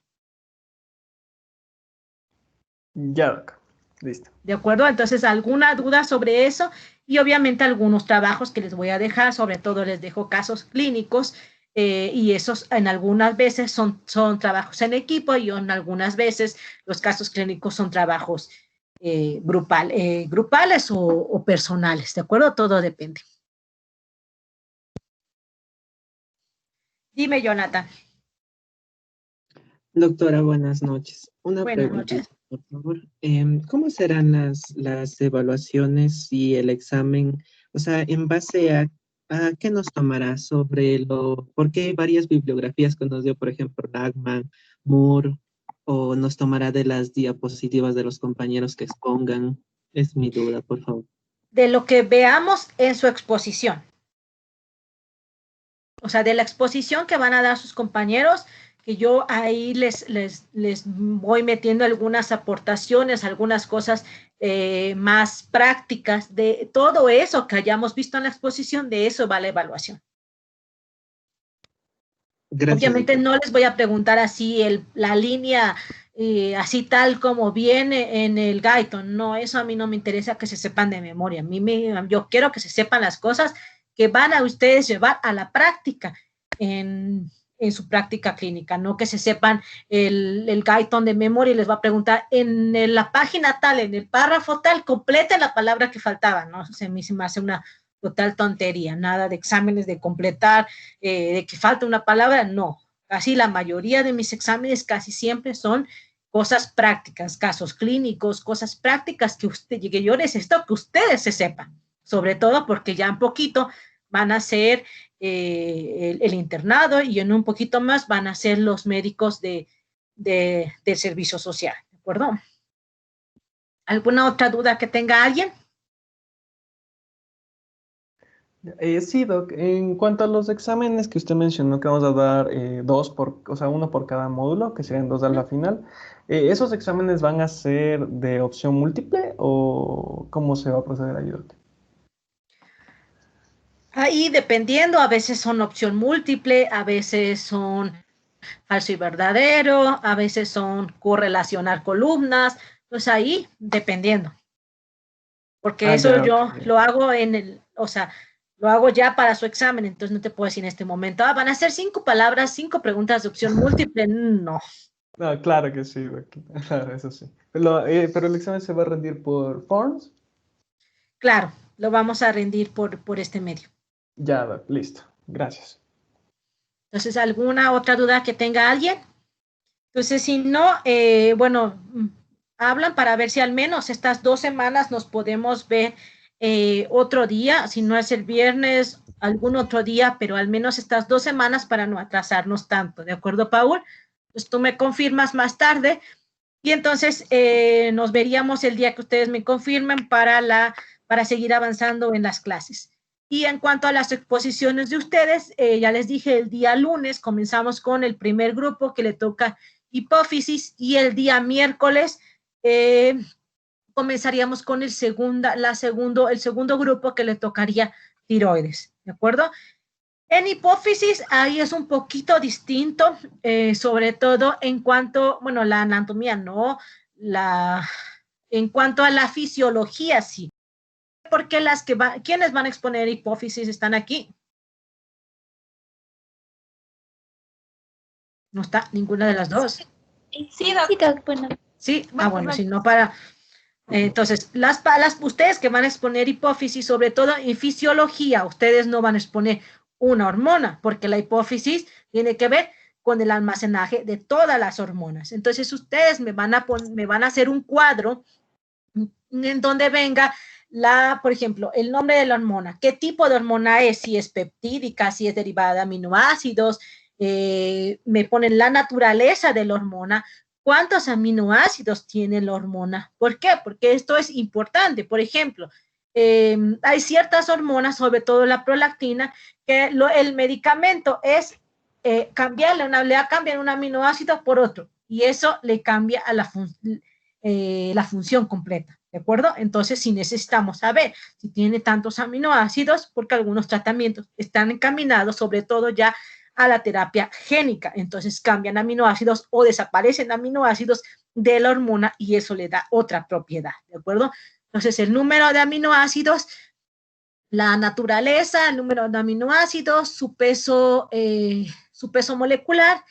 Ya, Doc. Listo. ¿De acuerdo? Entonces, ¿alguna duda sobre eso? Y obviamente algunos trabajos que les voy a dejar, sobre todo les dejo casos clínicos, y esos en algunas veces son trabajos en equipo y en algunas veces los casos clínicos son trabajos grupales o personales, ¿de acuerdo? Todo depende. Dime, Jonathan. Doctora, buenas noches. Una Buenas noches. preguntita, por favor. ¿Cómo serán las evaluaciones y el examen? O sea, en base a qué nos tomará sobre porque hay varias bibliografías que nos dio, por ejemplo, Ragman, Moore, o nos tomará de las diapositivas de los compañeros que expongan? Es mi duda, por favor. De lo que veamos en su exposición. O sea, de la exposición que van a dar sus compañeros, que yo ahí les voy metiendo algunas aportaciones, algunas cosas más prácticas de todo eso que hayamos visto en la exposición, de eso va la evaluación. Gracias. Obviamente no les voy a preguntar así la línea así tal como viene en el Guyton, no, eso a mí no me interesa que se sepan de memoria, yo quiero que se sepan las cosas que van a ustedes llevar a la práctica en su práctica clínica, no que se sepan el Guyton de memoria y les va a preguntar en la página tal, en el párrafo tal, completen la palabra que faltaba, ¿no? Se me hace una total tontería, nada de exámenes de completar, de que falta una palabra, no. Casi la mayoría de mis exámenes casi siempre son cosas prácticas, casos clínicos, cosas prácticas que yo necesito que ustedes se sepan, sobre todo porque ya un poquito van a ser el internado y en un poquito más van a ser los médicos del servicio social, ¿de acuerdo? ¿Alguna otra duda que tenga alguien? Sí, Doc, en cuanto a los exámenes que usted mencionó que vamos a dar o sea, uno por cada módulo, que serían dos a la final, ¿esos exámenes van a ser de opción múltiple o cómo se va a proceder ahí, Doc? Ahí dependiendo, a veces son opción múltiple, a veces son falso y verdadero, a veces son correlacionar columnas, pues ahí dependiendo. Porque eso Ya, yo ok. lo hago o sea, lo hago ya para su examen, entonces no te puedo decir en este momento, van a ser 5 palabras, 5 preguntas de opción múltiple, no. No, claro que sí, Doc, claro, eso sí. Pero el examen se va a rendir por Forms. Claro, lo vamos a rendir por este medio. Ya, Doc, listo. Gracias. Entonces, ¿alguna otra duda que tenga alguien? Entonces, si no, bueno, hablan para ver si al menos estas 2 semanas nos podemos ver otro día, si no es el viernes, algún otro día, pero al menos estas 2 semanas para no atrasarnos tanto, ¿de acuerdo, Paul? Pues tú me confirmas más tarde y entonces nos veríamos el día que ustedes me confirmen para seguir avanzando en las clases. Y en cuanto a las exposiciones de ustedes, ya les dije, el día lunes comenzamos con el primer grupo que le toca hipófisis y el día miércoles comenzaríamos con el segundo grupo que le tocaría tiroides, ¿de acuerdo? En hipófisis ahí es un poquito distinto, sobre todo en cuanto, bueno, la anatomía no, en cuanto a la fisiología sí. Porque ¿quiénes van a exponer hipófisis están aquí? No está ninguna de las dos. Sí, doc, bueno. Sí, bueno, si no para... Entonces, ustedes que van a exponer hipófisis, sobre todo en fisiología, ustedes no van a exponer una hormona, porque la hipófisis tiene que ver con el almacenaje de todas las hormonas. Entonces, ustedes me van a hacer un cuadro en donde venga por ejemplo, el nombre de la hormona, qué tipo de hormona es, si es peptídica, si es derivada de aminoácidos, me ponen la naturaleza de la hormona, cuántos aminoácidos tiene la hormona. ¿Por qué? Porque esto es importante. Por ejemplo, hay ciertas hormonas, sobre todo la prolactina, que el medicamento es cambian un aminoácido por otro y eso le cambia a la función completa. ¿De acuerdo? Entonces, si necesitamos saber si tiene tantos aminoácidos, porque algunos tratamientos están encaminados, sobre todo ya a la terapia génica. Entonces cambian aminoácidos o desaparecen aminoácidos de la hormona y eso le da otra propiedad, ¿de acuerdo? Entonces el número de aminoácidos, la naturaleza, el número de aminoácidos, su peso molecular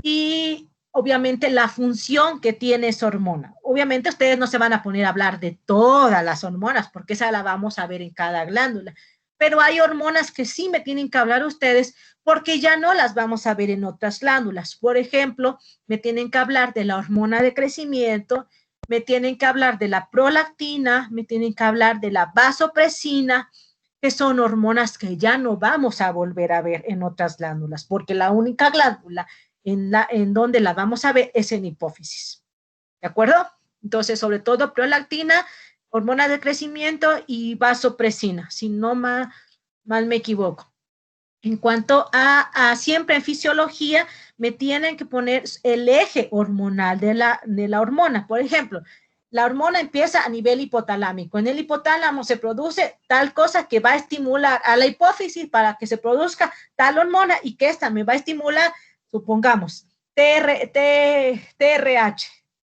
y obviamente la función que tiene esa hormona. Obviamente ustedes no se van a poner a hablar de todas las hormonas porque esa la vamos a ver en cada glándula, pero hay hormonas que sí me tienen que hablar ustedes porque ya no las vamos a ver en otras glándulas. Por ejemplo, me tienen que hablar de la hormona de crecimiento, me tienen que hablar de la prolactina, me tienen que hablar de la vasopresina, que son hormonas que ya no vamos a volver a ver en otras glándulas, porque la única glándula en donde la vamos a ver es en hipófisis. ¿De acuerdo? Entonces, sobre todo prolactina, hormona de crecimiento y vasopresina, si no mal me equivoco. En cuanto a siempre en fisiología, me tienen que poner el eje hormonal de la hormona. Por ejemplo, la hormona empieza a nivel hipotalámico. En el hipotálamo se produce tal cosa que va a estimular a la hipófisis para que se produzca tal hormona y que esta me va a estimular, supongamos, TRH.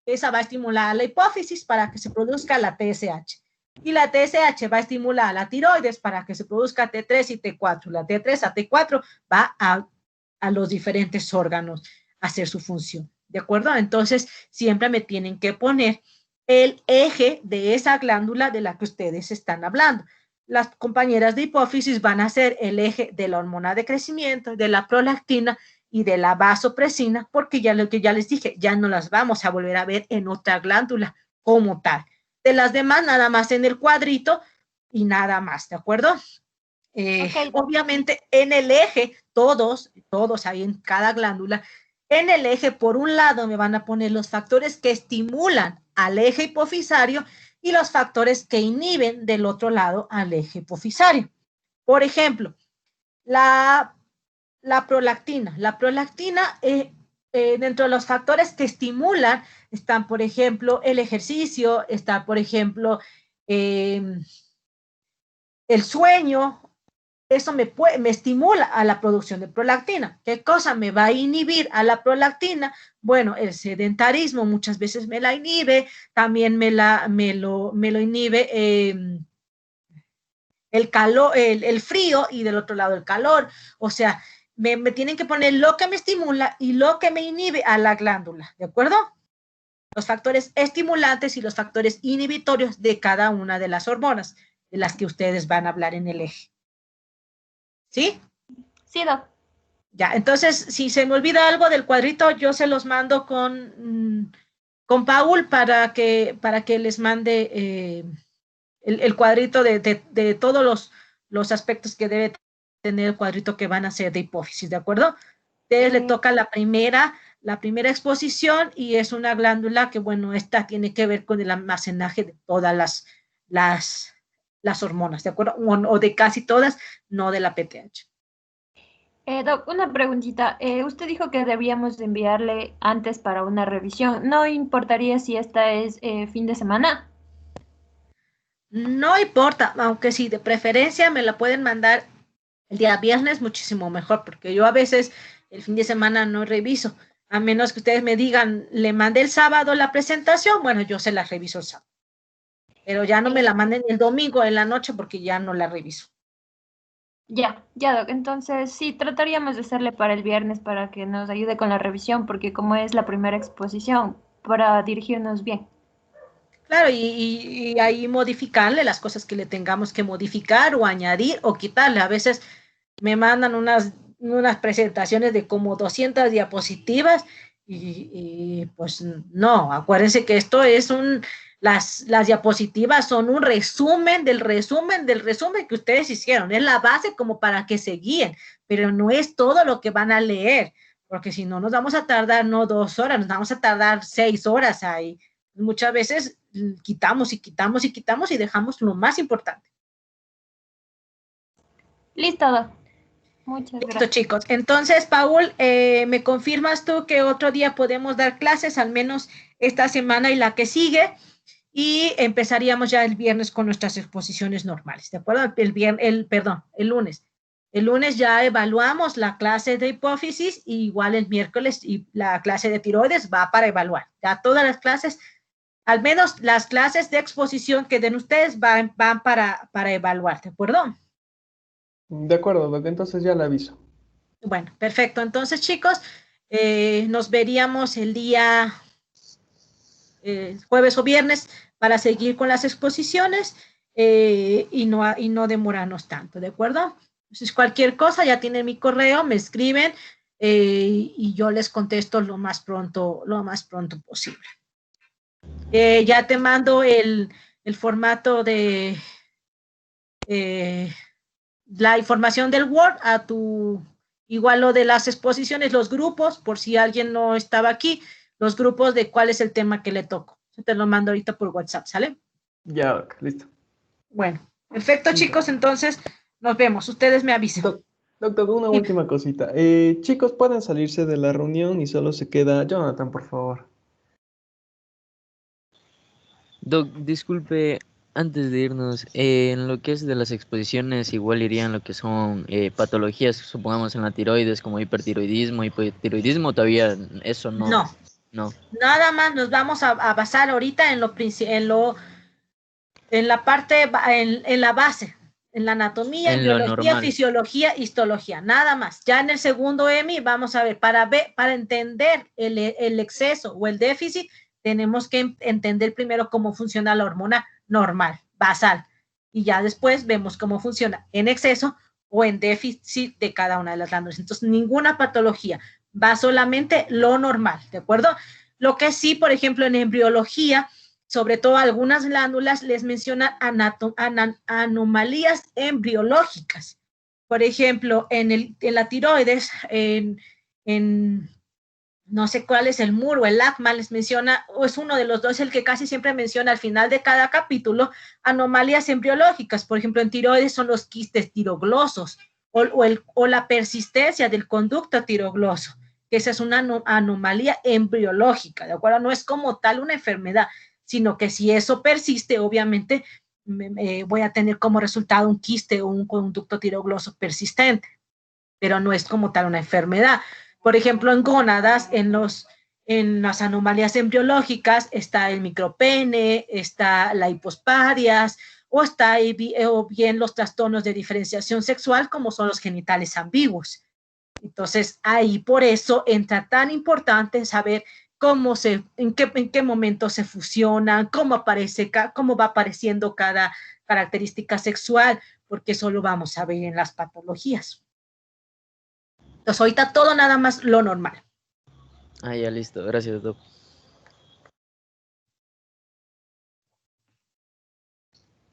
Esa va a estimular a la hipófisis para que se produzca la TSH. Y la TSH va a estimular a la tiroides para que se produzca T3 y T4. La T3 a T4 va a los diferentes órganos a hacer su función. ¿De acuerdo? Entonces, siempre me tienen que poner el eje de esa glándula de la que ustedes están hablando. Las compañeras de hipófisis van a ser el eje de la hormona de crecimiento, de la prolactina y de la vasopresina, porque ya lo que ya les dije, ya no las vamos a volver a ver en otra glándula como tal. De las demás, nada más en el cuadrito y nada más, ¿de acuerdo? Okay. Obviamente en el eje, todos ahí en cada glándula, en el eje por un lado me van a poner los factores que estimulan al eje hipofisario y los factores que inhiben del otro lado al eje hipofisario. Por ejemplo, la prolactina. La prolactina, dentro de los factores que estimulan, están, por ejemplo, el ejercicio, está, por ejemplo, el sueño. Eso me estimula a la producción de prolactina. ¿Qué cosa me va a inhibir a la prolactina? Bueno, el sedentarismo muchas veces me la inhibe, también me lo inhibe el calor, el frío y del otro lado el calor. O sea, me tienen que poner lo que me estimula y lo que me inhibe a la glándula, ¿de acuerdo? Los factores estimulantes y los factores inhibitorios de cada una de las hormonas de las que ustedes van a hablar en el eje. ¿Sí? Sí, Doc. Ya, entonces, si se me olvida algo del cuadrito, yo se los mando con Paul para que les mande el cuadrito de todos los aspectos que debe tener el cuadrito que van a ser de hipófisis, ¿de acuerdo? A ustedes le toca la primera exposición y es una glándula que, bueno, esta tiene que ver con el almacenaje de todas las hormonas, ¿de acuerdo? O de casi todas, no de la PTH. Doc, una preguntita. Usted dijo que debíamos de enviarle antes para una revisión. ¿No importaría si esta es fin de semana? No importa, aunque sí, de preferencia me la pueden mandar el día viernes, muchísimo mejor, porque yo a veces el fin de semana no reviso, a menos que ustedes me digan, le mandé el sábado la presentación, bueno, yo se la reviso el sábado. Pero ya no me la manden el domingo en la noche porque ya no la reviso. Ya, Doc. Entonces, sí, trataríamos de hacerle para el viernes para que nos ayude con la revisión, porque como es la primera exposición, para dirigirnos bien. Claro, y ahí modificarle las cosas que le tengamos que modificar o añadir o quitarle. A veces me mandan unas presentaciones de como 200 diapositivas y pues no, acuérdense que esto es las diapositivas son un resumen del resumen que ustedes hicieron. Es la base como para que se guíen, pero no es todo lo que van a leer, porque si no nos vamos a tardar no 2 horas, nos vamos a tardar 6 horas ahí. Muchas veces quitamos y dejamos lo más importante. Listo, Doc. Muchas gracias. Listo, chicos. Entonces, Paul, ¿me confirmas tú que otro día podemos dar clases, al menos esta semana y la que sigue? Y empezaríamos ya el viernes con nuestras exposiciones normales, ¿de acuerdo? El lunes. El lunes ya evaluamos la clase de hipófisis y igual el miércoles y la clase de tiroides va para evaluar. Ya todas las clases, al menos las clases de exposición que den ustedes van para evaluar, ¿de acuerdo? De acuerdo, Doc, entonces ya le aviso. Bueno, perfecto. Entonces, chicos, nos veríamos el día jueves o viernes para seguir con las exposiciones y no demorarnos tanto, ¿de acuerdo? Entonces, cualquier cosa, ya tienen mi correo, me escriben y yo les contesto lo más pronto posible. Ya te mando el formato de la información del Word a tu, igual lo de las exposiciones, los grupos, por si alguien no estaba aquí, los grupos de cuál es el tema que le toco. Te lo mando ahorita por WhatsApp, ¿sale? Ya, Doc, listo. Bueno, perfecto, chicos, entonces nos vemos. Ustedes me avisan. Doctor, una Sí. última cosita. Chicos, pueden salirse de la reunión y solo se queda Jonathan, por favor. Doc, disculpe, antes de irnos, en lo que es de las exposiciones, igual irían lo que son patologías, supongamos en la tiroides, como hipertiroidismo, hipotiroidismo, todavía eso no, No, no. nada más nos vamos a basar ahorita en la parte, en la base, en la anatomía, en En lo biología, normal. fisiología, histología, nada más. Ya en el segundo EMI vamos a ver, para entender el exceso o el déficit, tenemos que entender primero cómo funciona la hormona normal, basal, y ya después vemos cómo funciona en exceso o en déficit de cada una de las glándulas. Entonces, ninguna patología, va solamente lo normal, ¿de acuerdo? Lo que sí, por ejemplo, en embriología, sobre todo algunas glándulas les mencionan anomalías embriológicas. Por ejemplo, en la tiroides, no sé cuál es el MUR o el ACMA, les menciona, o es uno de los dos el que casi siempre menciona al final de cada capítulo, anomalías embriológicas. Por ejemplo, en tiroides son los quistes tiroglosos o la persistencia del conducto tirogloso, que esa es una anomalía embriológica, ¿de acuerdo? No es como tal una enfermedad, sino que si eso persiste, obviamente voy a tener como resultado un quiste o un conducto tirogloso persistente, pero no es como tal una enfermedad. Por ejemplo, en gónadas, en las anomalías embriológicas, está el micropene, está la hipospadias, o bien los trastornos de diferenciación sexual, como son los genitales ambiguos. Entonces, ahí por eso entra tan importante saber en qué momento se fusionan, cómo va apareciendo cada característica sexual, porque eso lo vamos a ver en las patologías. Entonces, ahorita todo nada más lo normal. Ah, ya listo, gracias, Doc.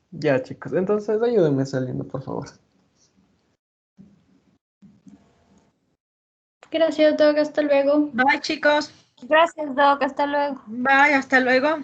Ya, chicos, entonces ayúdenme saliendo, por favor. Gracias, Doc. Hasta luego. Bye, chicos. Gracias, Doc. Hasta luego. Bye, hasta luego.